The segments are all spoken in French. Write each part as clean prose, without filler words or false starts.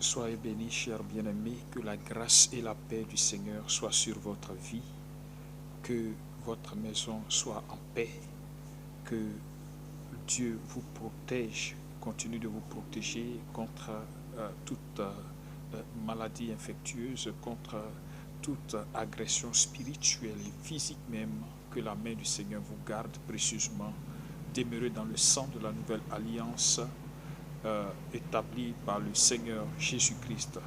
Soyez bénis, chers bien-aimés, que la grâce et la paix du Seigneur soient sur votre vie, que votre maison soit en paix, que Dieu vous protège, continue de vous protéger contre toute maladie infectieuse, contre toute agression spirituelle et physique même, que la main du Seigneur vous garde précieusement. Demeurez dans le sang de la nouvelle alliance établie par le Seigneur Jésus-Christ.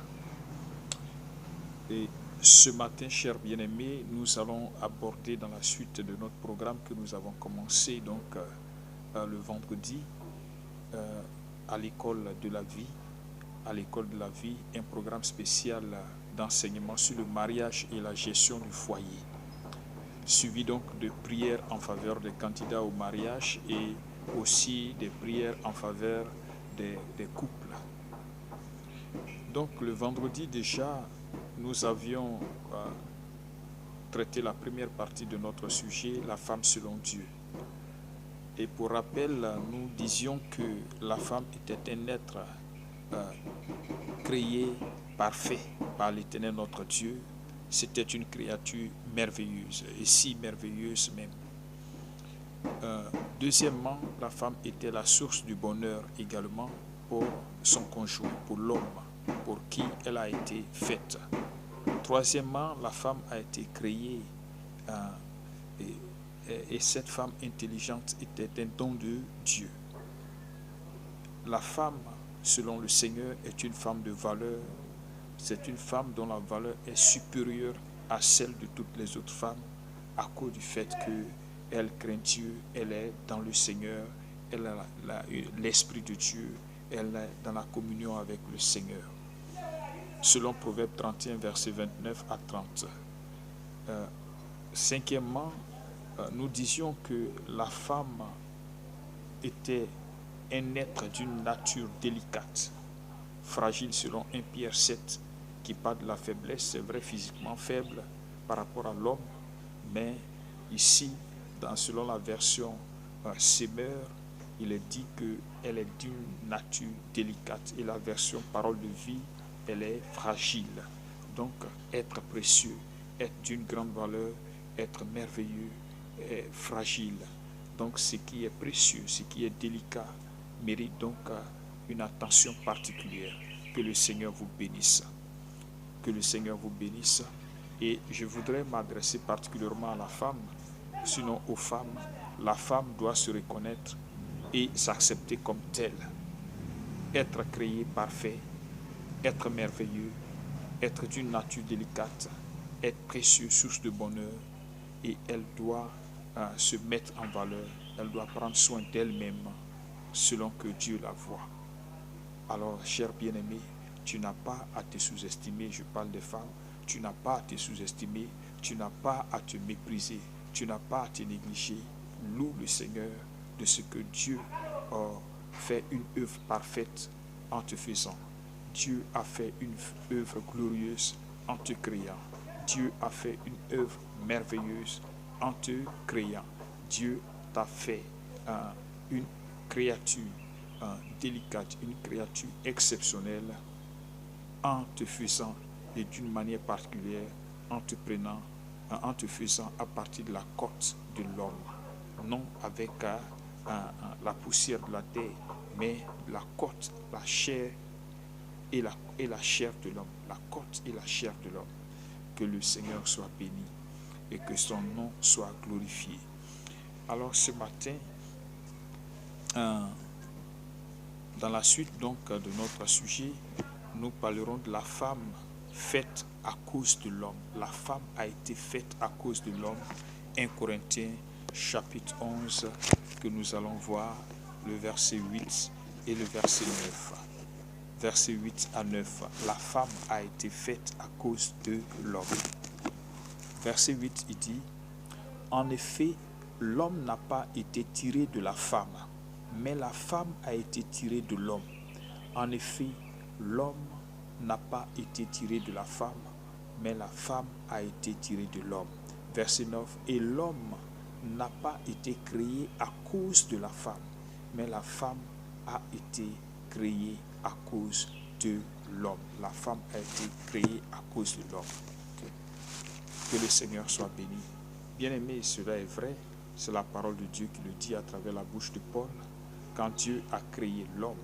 Et ce matin, chers bien-aimés, nous allons aborder dans la suite de notre programme que nous avons commencé donc le vendredi à l'école de la vie. À l'école de la vie, un programme spécial d'enseignement sur le mariage et la gestion du foyer, suivi donc de prières en faveur des candidats au mariage et aussi des prières en faveur des couples. Donc le vendredi déjà, nous avions traité la première partie de notre sujet, la femme selon Dieu. Et pour rappel, nous disions que la femme était un être créé parfait par l'Éternel notre Dieu. C'était une créature merveilleuse, et si merveilleuse même. Deuxièmement, la femme était la source du bonheur également pour son conjoint, pour l'homme, pour qui elle a été faite. Troisièmement, la femme a été créée et cette femme intelligente était un don de Dieu. La femme, selon le Seigneur, est une femme de valeur. C'est une femme dont la valeur est supérieure à celle de toutes les autres femmes à cause du fait qu'elle craint Dieu, elle est dans le Seigneur, elle a l'Esprit de Dieu, elle est dans la communion avec le Seigneur. Selon Proverbe 31, versets 29 à 30. Cinquièmement, nous disions que la femme était un être d'une nature délicate, fragile selon 1 Pierre 7, qui parle de la faiblesse. C'est vrai, physiquement faible par rapport à l'homme, mais ici, selon la version Semeur, il est dit qu'elle est d'une nature délicate, et la version Parole de vie, elle est fragile. Donc, être précieux, être d'une grande valeur, être merveilleux, est fragile. Donc, ce qui est précieux, ce qui est délicat, mérite donc une attention particulière. Que le Seigneur vous bénisse. Que le Seigneur vous bénisse. Et je voudrais m'adresser particulièrement à la femme, sinon aux femmes. La femme doit se reconnaître et s'accepter comme telle. Être créée parfait, être merveilleux, être d'une nature délicate, être précieux, source de bonheur. Et elle doit se mettre en valeur. Elle doit prendre soin d'elle-même selon que Dieu la voit. Alors, cher bien-aimé, tu n'as pas à te sous-estimer, je parle des femmes, tu n'as pas à te sous-estimer, tu n'as pas à te mépriser, tu n'as pas à te négliger. Loue le Seigneur de ce que Dieu a fait une œuvre parfaite en te faisant. Dieu a fait une œuvre glorieuse en te créant. Dieu a fait une œuvre merveilleuse en te créant. Dieu t'a fait une créature délicate, une créature exceptionnelle en te faisant et d'une manière particulière, en te faisant à partir de la côte de l'homme, non avec la poussière de la terre, mais la côte, la chair et la chair de l'homme, la côte et la chair de l'homme. Que le Seigneur soit béni et que son nom soit glorifié. Alors ce matin, dans la suite donc de notre sujet, nous parlerons de la femme faite à cause de l'homme. La femme a été faite à cause de l'homme. 1 Corinthiens chapitre 11 que nous allons voir le verset 8 et le verset 9. Verset 8 à 9. La femme a été faite à cause de l'homme. Verset 8, il dit: en effet, l'homme n'a pas été tiré de la femme, mais la femme a été tirée de l'homme. En effet, l'homme n'a pas été tiré de la femme, mais la femme a été tirée de l'homme. Verset 9. Et l'homme n'a pas été créé à cause de la femme, mais la femme a été créée à cause de l'homme. La femme a été créée à cause de l'homme. Que le Seigneur soit béni. Bien-aimé, cela est vrai. C'est la parole de Dieu qui le dit à travers la bouche de Paul. Quand Dieu a créé l'homme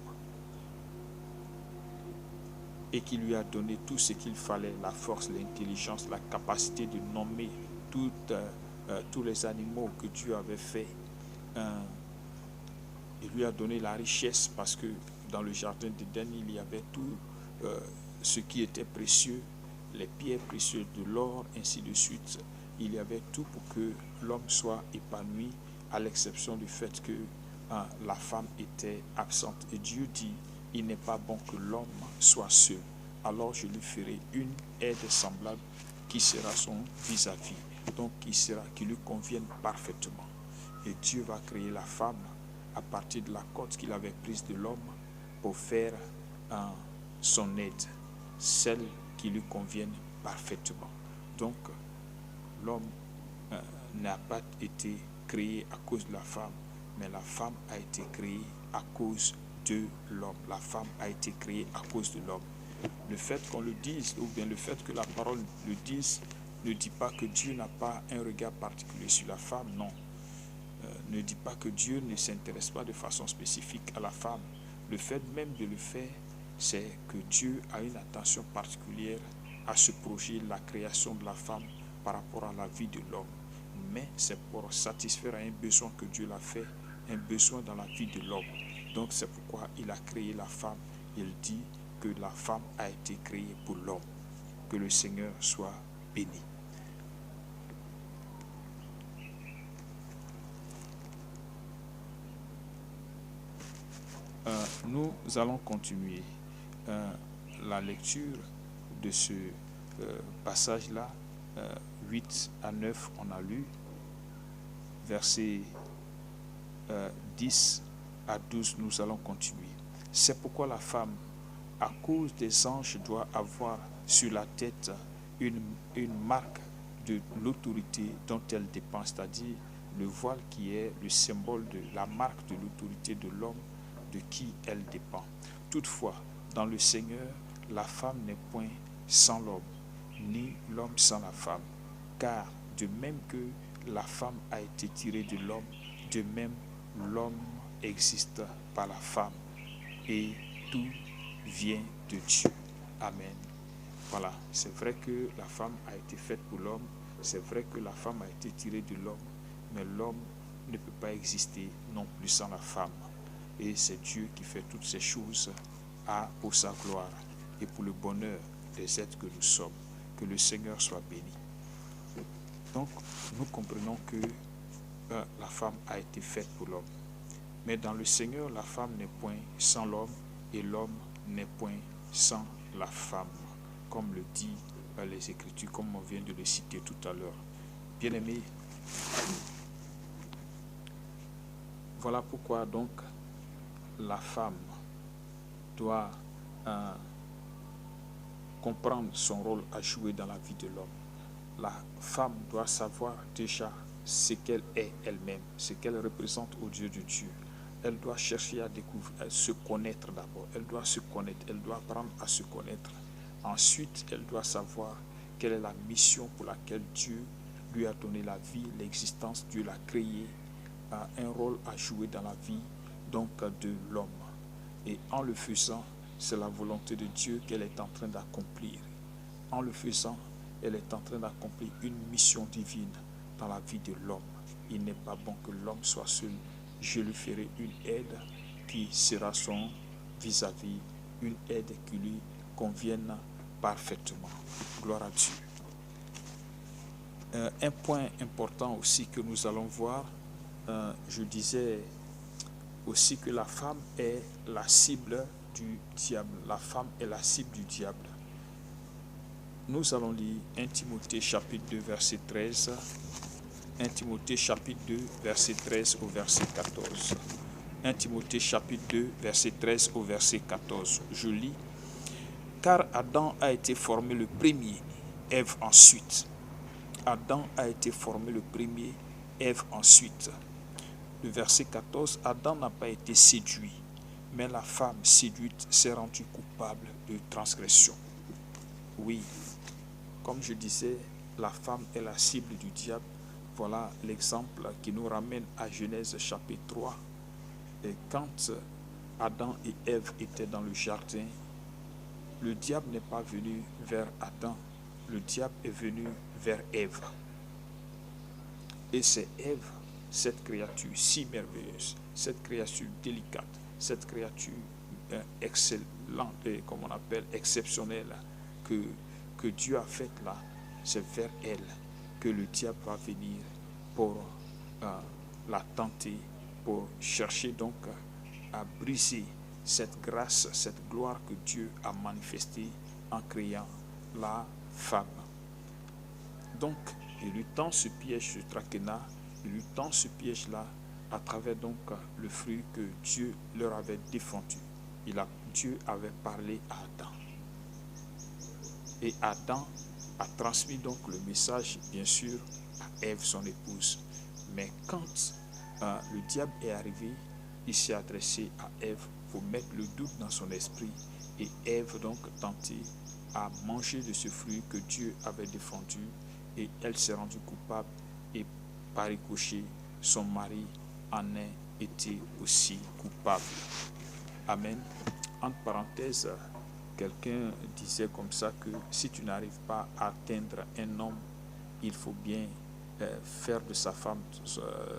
et qu'il lui a donné tout ce qu'il fallait, la force, l'intelligence, la capacité de nommer tous les animaux que Dieu avait fait, il lui a donné la richesse parce que dans le jardin d'Éden, il y avait tout ce qui était précieux, les pierres précieuses, de l'or, ainsi de suite. Il y avait tout pour que l'homme soit épanoui, à l'exception du fait que la femme était absente. Et Dieu dit, il n'est pas bon que l'homme soit seul. Alors je lui ferai une aide semblable qui sera son vis-à-vis, donc qui lui convienne parfaitement. Et Dieu va créer la femme à partir de la côte qu'il avait prise de l'homme pour faire son aide, celle qui lui convienne parfaitement. Donc, l'homme n'a pas été créé à cause de la femme, mais la femme a été créée à cause de l'homme. La femme a été créée à cause de l'homme. Le fait qu'on le dise, ou bien le fait que la parole le dise, ne dit pas que Dieu n'a pas un regard particulier sur la femme, non. Ne dit pas que Dieu ne s'intéresse pas de façon spécifique à la femme. Le fait même de le faire, c'est que Dieu a une attention particulière à ce projet, la création de la femme par rapport à la vie de l'homme. Mais c'est pour satisfaire un besoin que Dieu l'a fait, un besoin dans la vie de l'homme. Donc c'est pourquoi il a créé la femme. Il dit que la femme a été créée pour l'homme. Que le Seigneur soit béni. Nous allons continuer la lecture de ce passage-là. 8 à 9, on a lu. Versets 10 à 12, nous allons continuer. C'est pourquoi la femme, à cause des anges, doit avoir sur la tête une marque de l'autorité dont elle dépend, c'est-à-dire le voile qui est le symbole de la marque de l'autorité de l'homme de qui elle dépend. Toutefois, dans le Seigneur, la femme n'est point sans l'homme, ni l'homme sans la femme. Car de même que la femme a été tirée de l'homme, de même l'homme existe par la femme. Et tout vient de Dieu. Amen. Voilà, c'est vrai que la femme a été faite pour l'homme, c'est vrai que la femme a été tirée de l'homme, mais l'homme ne peut pas exister non plus sans la femme. Et c'est Dieu qui fait toutes ces choses pour sa gloire et pour le bonheur des êtres que nous sommes. Que le Seigneur soit béni. Donc, nous comprenons que la femme a été faite pour l'homme. Mais dans le Seigneur, la femme n'est point sans l'homme et l'homme n'est point sans la femme, comme le dit les Écritures, comme on vient de le citer tout à l'heure. Bien-aimés, voilà pourquoi donc la femme doit comprendre son rôle à jouer dans la vie de l'homme. La femme doit savoir déjà ce qu'elle est elle-même, ce qu'elle représente aux yeux de Dieu. Elle doit chercher à découvrir, à se connaître d'abord. Elle doit se connaître, elle doit apprendre à se connaître. Ensuite, elle doit savoir quelle est la mission pour laquelle Dieu lui a donné la vie, l'existence. Dieu l'a créé, a un rôle à jouer dans la vie donc de l'homme. Et en le faisant, c'est la volonté de Dieu qu'elle est en train d'accomplir. En le faisant, elle est en train d'accomplir une mission divine dans la vie de l'homme. Il n'est pas bon que l'homme soit seul. Je lui ferai une aide qui sera son vis-à-vis, une aide qui lui convienne parfaitement. Gloire à Dieu. Un point important aussi que nous allons voir, je disais aussi que la femme est la cible du diable. La femme est la cible du diable. Nous allons lire 1 Timothée chapitre 2 verset 13. 1 Timothée chapitre 2 verset 13 au verset 14. 1 Timothée chapitre 2 verset 13 au verset 14. Je lis. Car Adam a été formé le premier, Ève ensuite. Adam a été formé le premier, Ève ensuite. Le verset 14, Adam n'a pas été séduit, mais la femme séduite s'est rendue coupable de transgression. Oui, comme je disais, la femme est la cible du diable. Voilà l'exemple qui nous ramène à Genèse chapitre 3. Et quand Adam et Ève étaient dans le jardin, le diable n'est pas venu vers Adam, le diable est venu vers Ève. Et c'est Ève, cette créature si merveilleuse, cette créature délicate, cette créature excellente, et comme on appelle exceptionnelle, que Dieu a faite là, c'est vers elle que le diable va venir pour la tenter, pour chercher donc à briser cette grâce, cette gloire que Dieu a manifestée en créant la femme. Donc, il lui tend ce piège de Trakéna, il lui tend ce piège-là à travers donc le fruit que Dieu leur avait défendu. Dieu avait parlé à Adam. Et Adam a transmis donc le message, bien sûr, à Ève, son épouse. Mais quand le diable est arrivé, il s'est adressé à Ève pour mettre le doute dans son esprit. Et Ève donc tenté à manger de ce fruit que Dieu avait défendu. Et elle s'est rendue coupable. Et par ricochet, son mari en a été aussi coupable. Amen. Entre parenthèses, quelqu'un disait comme ça que si tu n'arrives pas à atteindre un homme, il faut bien faire de sa femme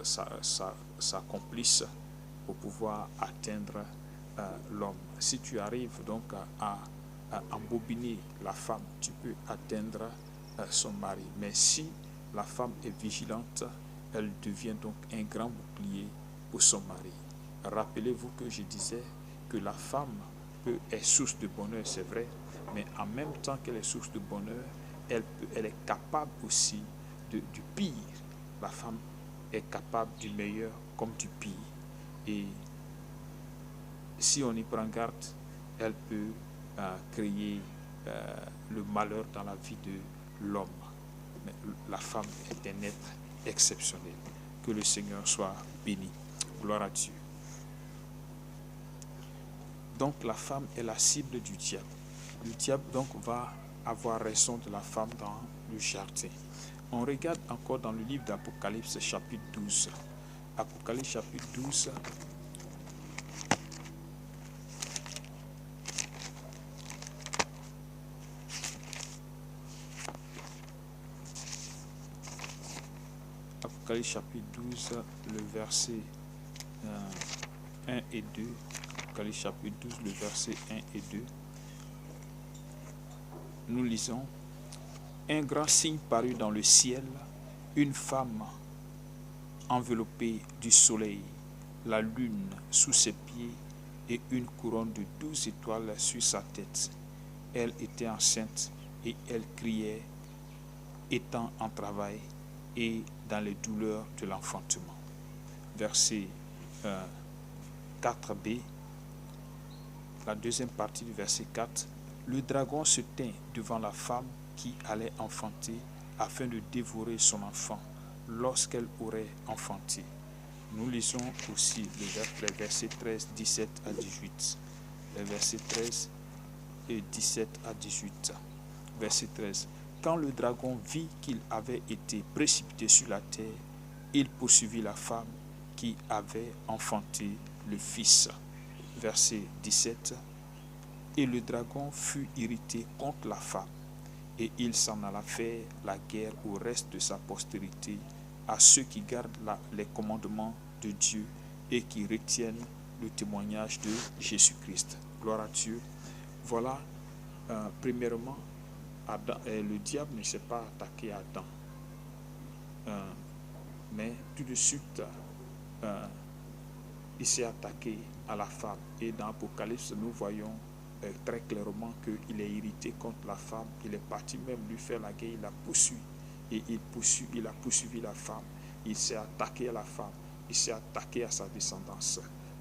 sa complice pour pouvoir atteindre l'homme. Si tu arrives donc à embobiner la femme, tu peux atteindre son mari. Mais si la femme est vigilante, elle devient donc un grand bouclier pour son mari. Rappelez-vous que je disais que la femme est source de bonheur, c'est vrai, mais en même temps qu'elle est source de bonheur, elle est capable aussi du pire. La femme est capable du meilleur comme du pire. Et si on y prend garde, elle peut créer le malheur dans la vie de l'homme. Mais la femme est un être exceptionnel. Que le Seigneur soit béni. Gloire à Dieu. Donc la femme est la cible du diable. Le diable donc va avoir raison de la femme dans le jardin. On regarde encore dans le livre d'Apocalypse chapitre 12. Apocalypse chapitre 12. Apocalypse chapitre 12, le verset 1 et 2. Apocalypse chapitre 12, le verset 1 et 2. Nous lisons: un grand signe parut dans le ciel, une femme enveloppée du soleil, la lune sous ses pieds et une couronne de 12 étoiles sur sa tête. Elle était enceinte et elle criait, étant en travail et dans les douleurs de l'enfantement. Verset 4b, la deuxième partie du verset 4. Le dragon se tint devant la femme qui allait enfanter afin de dévorer son enfant lorsqu'elle aurait enfanté. Nous lisons aussi les versets 13, 17 à 18. Les versets 13 et 17 à 18. Verset 13. Quand le dragon vit qu'il avait été précipité sur la terre, il poursuivit la femme qui avait enfanté le fils. Verset 17. Et le dragon fut irrité contre la femme, et il s'en alla faire la guerre au reste de sa postérité, à ceux qui gardent les commandements de Dieu et qui retiennent le témoignage de Jésus-Christ. Gloire à Dieu. Voilà, premièrement, Adam, le diable ne s'est pas attaqué à Adam, mais tout de suite, il s'est attaqué à la femme. Et dans l'Apocalypse, nous voyons très clairement qu'il est irrité contre la femme. Il est parti même lui faire la guerre, il la poursuit. Et il a poursuivi la femme. Il s'est attaqué à la femme. Il s'est attaqué à sa descendance.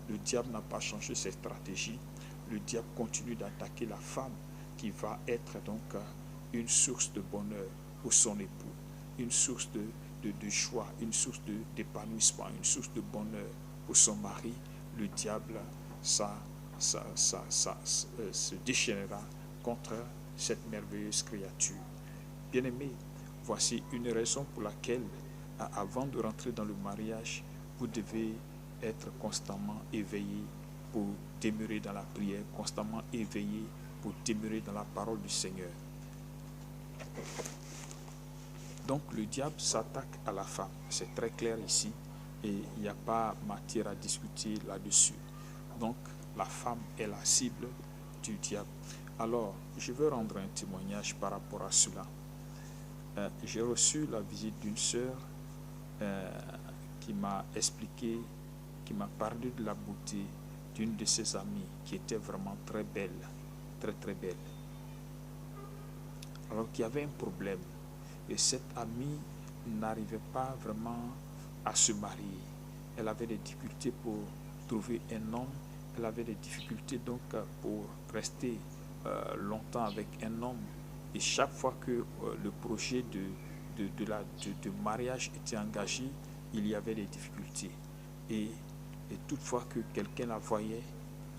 Le diable n'a pas changé ses stratégies. Le diable continue d'attaquer la femme qui va être donc une source de bonheur pour son époux, une source de joie, une source d'épanouissement, une source de bonheur pour son mari. Le diable, ça se déchaînera contre cette merveilleuse créature. Bien-aimés, voici une raison pour laquelle, avant de rentrer dans le mariage, vous devez être constamment éveillé pour demeurer dans la prière, constamment éveillé pour demeurer dans la parole du Seigneur. Donc le diable s'attaque à la femme, c'est très clair ici, et il n'y a pas matière à discuter là-dessus. Donc la femme est la cible du diable. Alors, je veux rendre un témoignage par rapport à cela. J'ai reçu la visite d'une sœur qui m'a expliqué, qui m'a parlé de la beauté d'une de ses amies qui était vraiment très belle, très très belle. Alors qu'il y avait un problème et cette amie n'arrivait pas vraiment à se marier. Elle avait des difficultés pour trouver un homme, elle avait des difficultés donc pour rester longtemps avec un homme. Et chaque fois que le projet de mariage était engagé, il y avait des difficultés. Et toutefois que quelqu'un la voyait,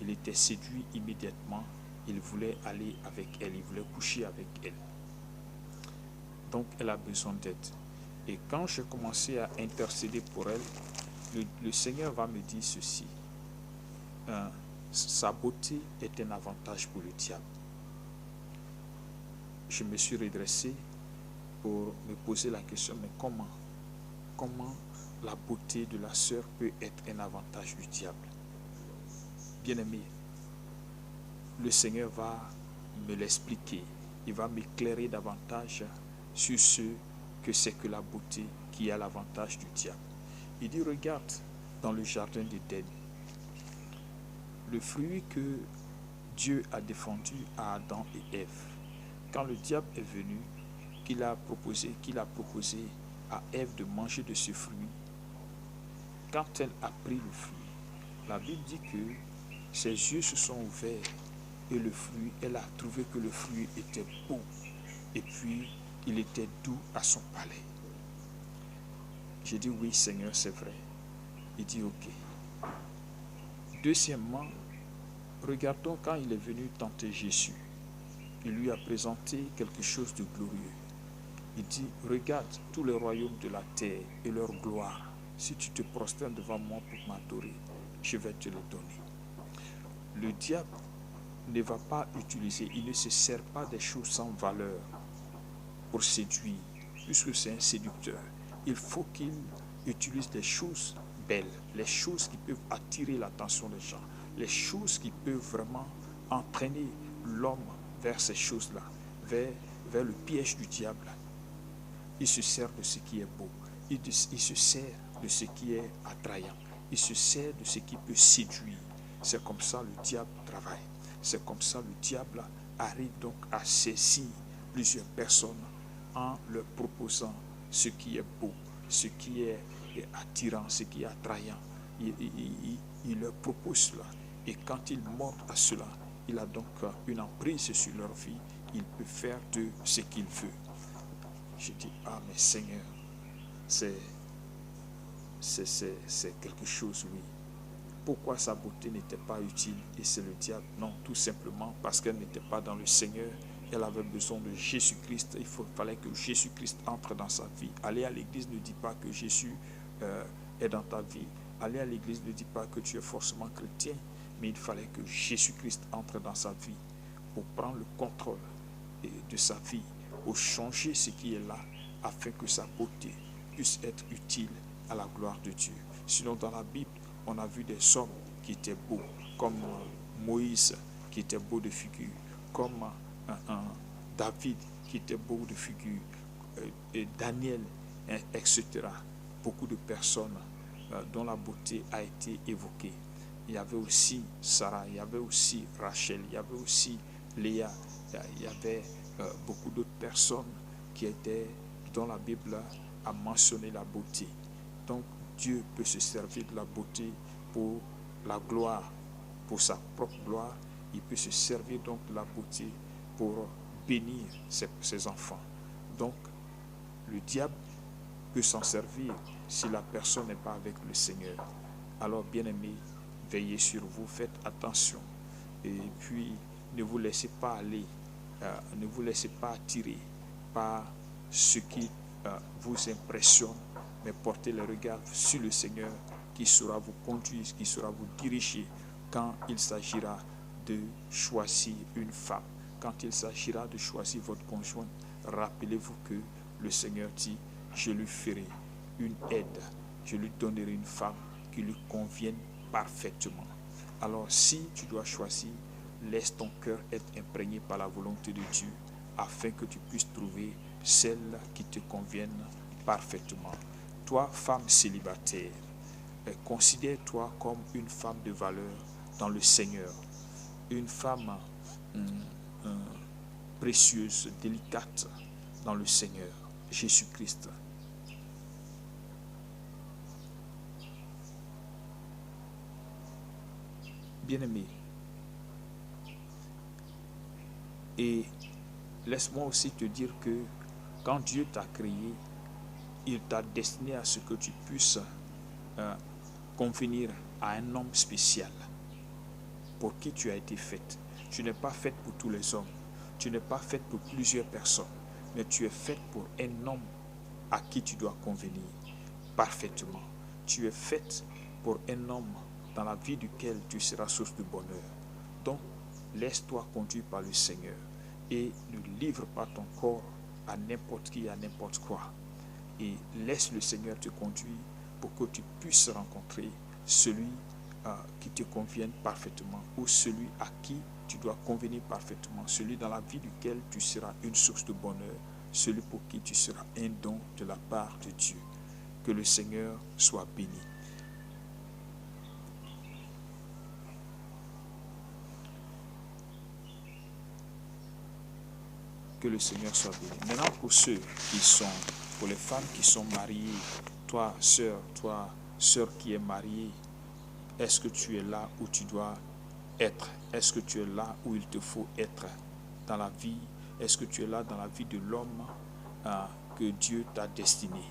il était séduit immédiatement, il voulait aller avec elle, il voulait coucher avec elle. Donc elle a besoin d'aide. Et quand j'ai commencé à intercéder pour elle, le Seigneur va me dire ceci. Sa beauté est un avantage pour le diable. Je me suis redressé pour me poser la question, mais comment la beauté de la sœur peut être un avantage du diable? Bien-aimé, le Seigneur va me l'expliquer. Il va m'éclairer davantage sur ce que c'est que la beauté qui a l'avantage du diable. Il dit, regarde dans le jardin d'Éden, le fruit que Dieu a défendu à Adam et Ève. Quand le diable est venu, qu'il a proposé à Ève de manger de ce fruit, quand elle a pris le fruit, la Bible dit que ses yeux se sont ouverts et le fruit, elle a trouvé que le fruit était beau et puis il était doux à son palais. J'ai dit oui Seigneur, c'est vrai. Il dit ok. Deuxièmement, regardons quand il est venu tenter Jésus. Il lui a présenté quelque chose de glorieux. Il dit, regarde tous les royaumes de la terre et leur gloire. Si tu te prosternes devant moi pour m'adorer, je vais te le donner. Le diable ne va pas utiliser, il ne se sert pas des choses sans valeur pour séduire, puisque c'est un séducteur. Il faut qu'il utilise des choses belles, les choses qui peuvent attirer l'attention des gens, les choses qui peuvent vraiment entraîner l'homme vers ces choses-là, vers le piège du diable. Il se sert de ce qui est beau, il se sert de ce qui est attrayant, il se sert de ce qui peut séduire. C'est comme ça le diable travaille. C'est comme ça le diable arrive donc à saisir plusieurs personnes en leur proposant ce qui est beau, ce qui est attirant, ce qui est attrayant. Il leur propose cela. Et quand il montre à cela, il a donc une emprise sur leur vie. Il peut faire de ce qu'il veut. Je dis, ah mais Seigneur, c'est quelque chose, oui. Pourquoi sa beauté n'était pas utile et c'est le diable? Non, tout simplement parce qu'elle n'était pas dans le Seigneur. Elle avait besoin de Jésus-Christ. Il fallait que Jésus-Christ entre dans sa vie. Aller à l'église ne dit pas que Jésus est dans ta vie. Aller à l'église ne dit pas que tu es forcément chrétien, mais il fallait que Jésus-Christ entre dans sa vie pour prendre le contrôle de sa vie, pour changer ce qui est là, afin que sa beauté puisse être utile à la gloire de Dieu. Sinon, dans la Bible, on a vu des hommes qui étaient beaux, comme Moïse, qui était beau de figure, comme David, qui était beau de figure, et Daniel, etc. Beaucoup de personnes dont la beauté a été évoquée. Il y avait aussi Sarah, il y avait aussi Rachel, il y avait aussi Léa, il y avait beaucoup d'autres personnes dont la Bible a mentionné la beauté. Donc Dieu peut se servir de la beauté pour la gloire, pour sa propre gloire. Il peut se servir donc de la beauté pour bénir ses enfants. Donc le diable peut s'en servir si la personne n'est pas avec le Seigneur. Alors bien-aimés, veillez sur vous, faites attention. Et puis, ne vous laissez pas aller, ne vous laissez pas attirer par ce qui vous impressionne, mais portez le regard sur le Seigneur qui saura vous conduire, qui saura vous diriger quand il s'agira de choisir une femme. Quand il s'agira de choisir votre conjoint, rappelez-vous que le Seigneur dit, je lui ferai une aide, je lui donnerai une femme qui lui convienne parfaitement. Alors si tu dois choisir, laisse ton cœur être imprégné par la volonté de Dieu afin que tu puisses trouver celle qui te convienne parfaitement. Toi, femme célibataire, considère-toi comme une femme de valeur dans le Seigneur, une femme précieuse, délicate dans le Seigneur, Jésus-Christ. Bien-aimé, et laisse-moi aussi te dire que quand Dieu t'a créé, il t'a destiné à ce que tu puisses convenir à un homme spécial pour qui tu as été faite. Tu n'es pas faite pour tous les hommes, tu n'es pas faite pour plusieurs personnes, mais tu es faite pour un homme à qui tu dois convenir parfaitement. Tu es faite pour un homme dans la vie duquel tu seras source de bonheur. Donc, laisse-toi conduire par le Seigneur et ne livre pas ton corps à n'importe qui, à n'importe quoi. Et laisse le Seigneur te conduire pour que tu puisses rencontrer celui qui te convienne parfaitement ou celui à qui tu dois convenir parfaitement, celui dans la vie duquel tu seras une source de bonheur, celui pour qui tu seras un don de la part de Dieu. Que le Seigneur soit béni. Que le Seigneur soit béni. Maintenant, pour les femmes qui sont mariées, toi, sœur qui est mariée, est-ce que tu es là où tu dois être? Est-ce que tu es là où il te faut être dans la vie? Est-ce que tu es là dans la vie de l'homme que Dieu t'a destiné?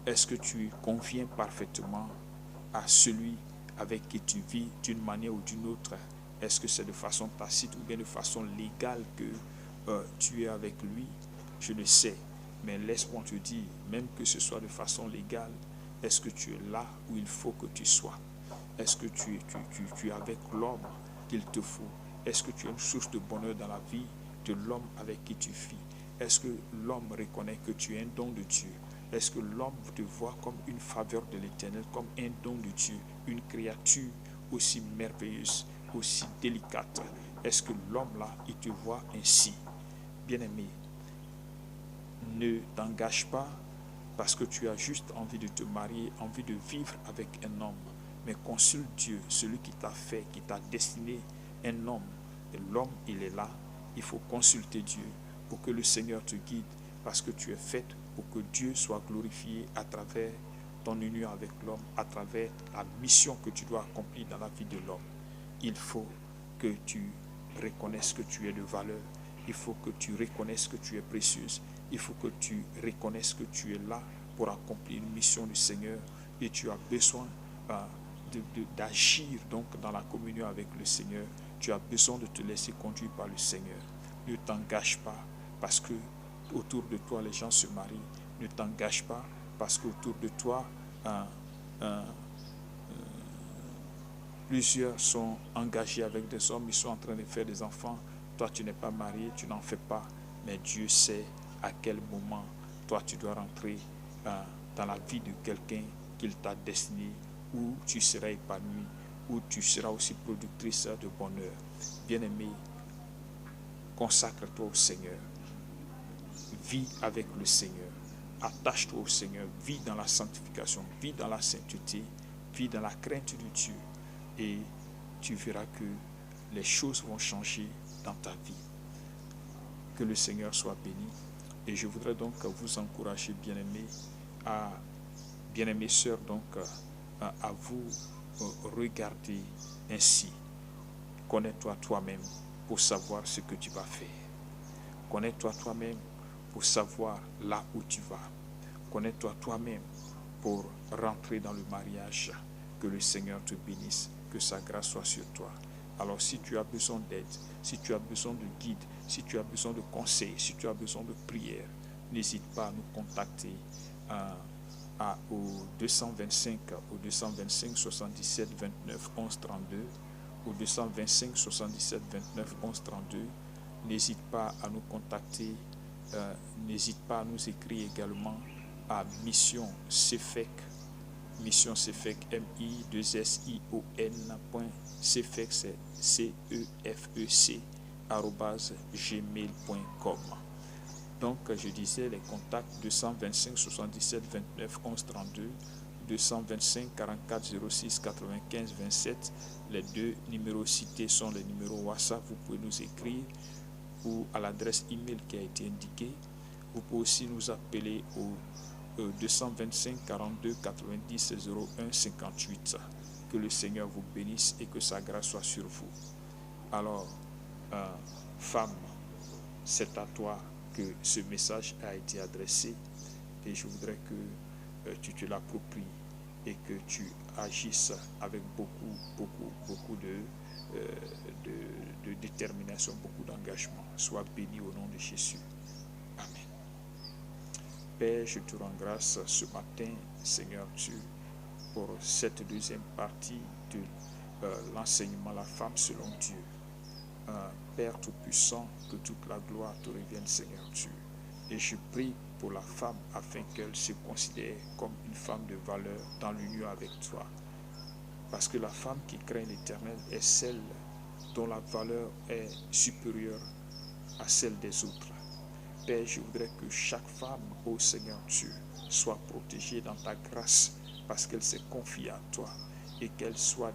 Est-ce que tu conviens parfaitement à celui avec qui tu vis d'une manière ou d'une autre? Est-ce que c'est de façon tacite ou bien de façon légale que tu es avec lui? Je ne sais, mais laisse-moi te dire, même que ce soit de façon légale, est-ce que tu es là où il faut que tu sois? Est-ce que tu es avec l'homme qu'il te faut? Est-ce que tu es une source de bonheur dans la vie de l'homme avec qui tu vis? Est-ce que l'homme reconnaît que tu es un don de Dieu? Est-ce que l'homme te voit comme une faveur de l'Éternel, comme un don de Dieu, une créature aussi merveilleuse, aussi délicate? Est-ce que l'homme là, il te voit ainsi? Bien-aimé, ne t'engage pas parce que tu as juste envie de te marier, envie de vivre avec un homme, mais consulte Dieu, celui qui t'a fait, qui t'a destiné un homme. Et l'homme, il est là. Il faut consulter Dieu pour que le Seigneur te guide, parce que tu es faite pour que Dieu soit glorifié à travers ton union avec l'homme, à travers la mission que tu dois accomplir dans la vie de l'homme. Il faut que tu reconnaisses que tu es de valeur. Il faut que tu reconnaisses que tu es précieuse. Il faut que tu reconnaisses que tu es là pour accomplir une mission du Seigneur et tu as besoin d'agir donc dans la communion avec le Seigneur. Tu as besoin de te laisser conduire par le Seigneur. Ne t'engage pas parce que autour de toi les gens se marient. Ne t'engage pas parce qu'autour de toi plusieurs sont engagés avec des hommes, ils sont en train de faire des enfants. Toi, tu n'es pas marié, tu n'en fais pas. Mais Dieu sait à quel moment toi, tu dois rentrer dans la vie de quelqu'un qu'il t'a destiné, où tu seras épanoui, où tu seras aussi productrice de bonheur. Bien-aimé, consacre-toi au Seigneur. Vis avec le Seigneur. Attache-toi au Seigneur. Vis dans la sanctification. Vis dans la sainteté. Vis dans la crainte de Dieu. Et tu verras que les choses vont changer dans ta vie. Que le Seigneur soit béni. Et je voudrais donc vous encourager, bien-aimés sœurs, donc à vous regarder ainsi. Connais-toi toi-même pour savoir ce que tu vas faire. Connais-toi toi-même pour savoir là où tu vas. Connais-toi toi-même pour rentrer dans le mariage. Que le Seigneur te bénisse que sa grâce soit sur toi. Alors si tu as besoin d'aide, si tu as besoin de guide, si tu as besoin de conseils, si tu as besoin de prière, n'hésite pas à nous contacter au 225 77 29 11 32, au 225 77 29 11 32. N'hésite pas à nous contacter, n'hésite pas à nous écrire également à Mission CFEC, MI2SION.CFEC, c'est CEFEC @gmail.com. Donc je disais les contacts 225 77 29 11 32, 225 44 06 95 27. Les deux numéros cités sont les numéros WhatsApp. Vous pouvez nous écrire ou à l'adresse email qui a été indiquée. Vous pouvez aussi nous appeler au 225 42 90 01 58. Que le Seigneur vous bénisse et que sa grâce soit sur vous. Alors, femme, c'est à toi que ce message a été adressé et je voudrais que tu te l'appropries et que tu agisses avec beaucoup de détermination, beaucoup d'engagement. Sois béni au nom de Jésus. Amen. Père, je te rends grâce ce matin, Seigneur Dieu, pour cette deuxième partie de l'enseignement La femme selon Dieu. Père Tout-Puissant, que toute la gloire te revienne, Seigneur Dieu. Et je prie pour la femme afin qu'elle se considère comme une femme de valeur dans l'union avec toi. Parce que la femme qui craint l'Éternel est celle dont la valeur est supérieure à celle des autres. Père, je voudrais que chaque femme, ô Seigneur Dieu, soit protégée dans ta grâce parce qu'elle s'est confiée à toi et qu'elle soit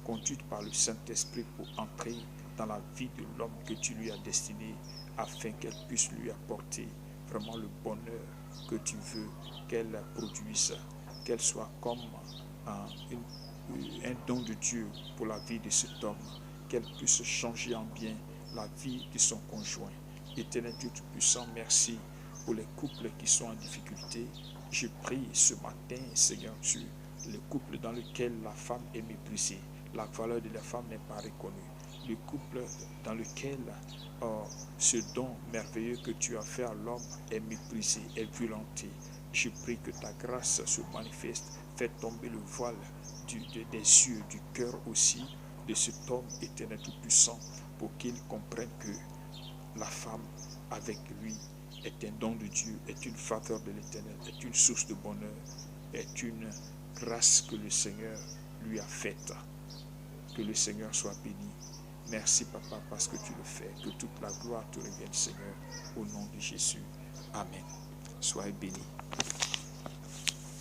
conduite par le Saint-Esprit pour entrer dans la vie de l'homme que tu lui as destiné afin qu'elle puisse lui apporter vraiment le bonheur que tu veux qu'elle produise, qu'elle soit comme un don de Dieu pour la vie de cet homme, qu'elle puisse changer en bien la vie de son conjoint. Éternel Dieu Tout-Puissant, merci pour les couples qui sont en difficulté. Je prie ce matin, Seigneur Dieu, les couples dans lesquels la femme est méprisée, la valeur de la femme n'est pas reconnue, le couple dans lequel ce don merveilleux que tu as fait à l'homme est méprisé, est violenté. Je prie que ta grâce se manifeste, fais tomber le voile des yeux, du cœur aussi de cet homme éternel tout-puissant pour qu'il comprenne que la femme avec lui est un don de Dieu, est une faveur de l'Éternel, est une source de bonheur, est une grâce que le Seigneur lui a faite. Que le Seigneur soit béni. Merci Papa parce que tu le fais. Que toute la gloire te revienne Seigneur au nom de Jésus. Amen. Soyez bénis.